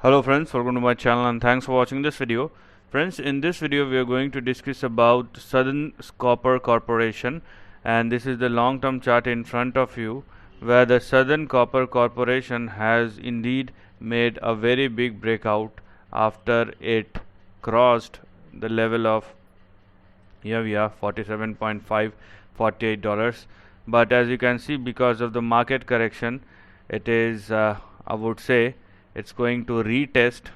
Hello friends, welcome to my channel and thanks for watching this video. Friends, in this video we are going to discuss about Southern Copper Corporation, and this is the long-term chart in front of you where the Southern Copper Corporation has indeed made a very big breakout after it crossed the level of, here we are, $47.5, $48. But as you can see, because of the market correction, it is I would say it's going to retest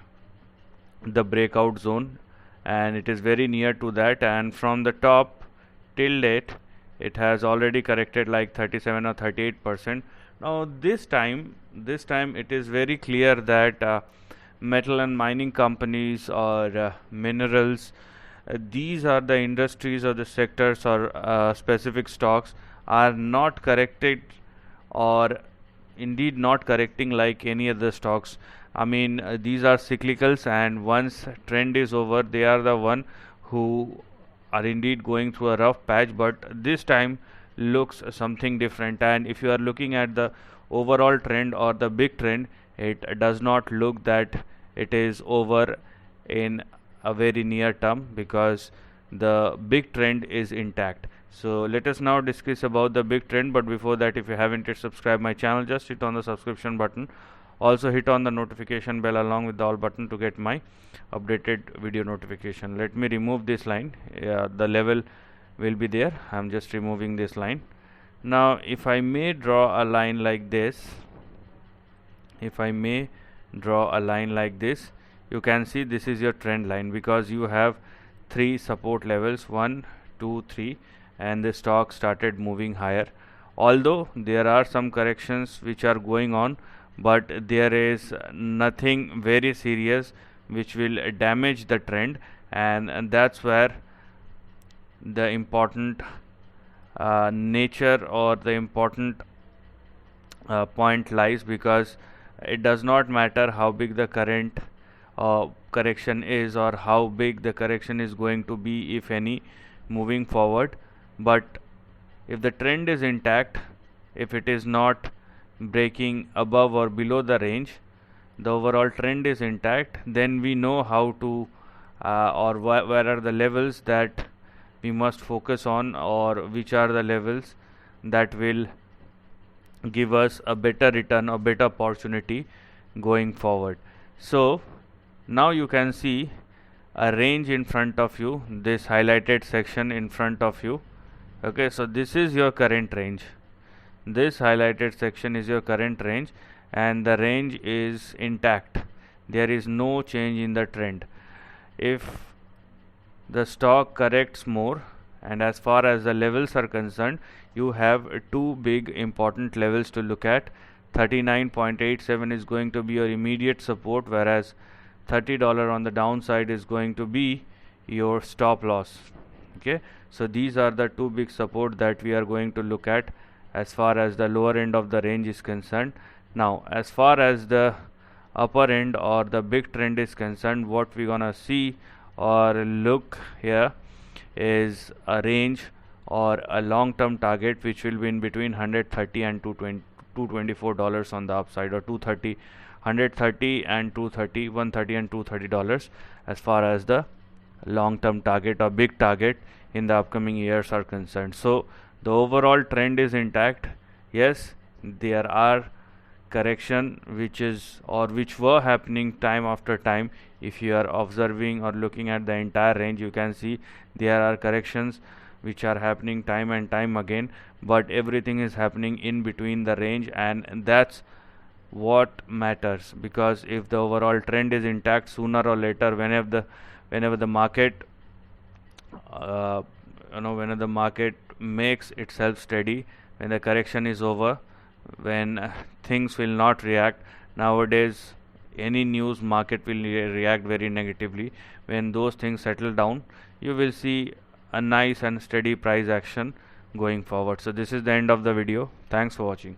the breakout zone, and it is very near to that, and from the top till date it has already corrected like 37 or 38%. Now this time it is very clear that metal and mining companies or minerals, these are the industries or the sectors or specific stocks are not corrected, or indeed not correcting like any other stocks. I mean, these are cyclicals, and once trend is over, they are the one who are indeed going through a rough patch, but this time looks something different. And if you are looking at the overall trend or the big trend, it does not look that it is over in a very near term, because the big trend is intact. So let us now discuss about the big trend, but before that, if you haven't yet subscribed my channel, just hit on the subscription button. Also hit on the notification bell along with the all button to get my updated video notification. Let me remove this line. The level will be there. I'm just removing this line. Now if I may draw a line like this, you can see this is your trend line, because you have three support levels, 1, 2, 3, and the stock started moving higher. Although there are some corrections which are going on, but there is nothing very serious which will damage the trend, and that's where the important nature or the important point lies, because it does not matter how big the current correction is or how big the correction is going to be, if any, moving forward. But if the trend is intact, if it is not breaking above or below the range, the overall trend is intact, then we know how to or where are the levels that we must focus on, or which are the levels that will give us a better return or better opportunity going forward. So now you can see a range in front of you, this highlighted section in front of you. Okay, so this is your current range. This highlighted section is your current range, and the range is intact. There is no change in the trend. If the stock corrects more, and as far as the levels are concerned, you have two big important levels to look at. 39.87 is going to be your immediate support, whereas $30 on the downside is going to be your stop loss. Okay, so these are the two big support that we are going to look at as far as the lower end of the range is concerned. Now as far as the upper end or the big trend is concerned, what we're gonna see or look here is a range or a long-term target which will be in between 130 and $224 on the upside, or 230, 130 and 230, 130 and $230 as far as the long-term target or big target in the upcoming years are concerned. So the overall trend is intact. Yes, there are correction which were happening time after time. If you are observing or looking at the entire range, you can see there are corrections which are happening time and time again, but everything is happening in between the range, and that's what matters. Because if the overall trend is intact, sooner or later, whenever the market whenever the market makes itself steady, when the correction is over, when things will not react. Nowadays any news market will react very negatively. When those things settle down, you will see a nice and steady price action going forward. So this is the end of the video. Thanks for watching.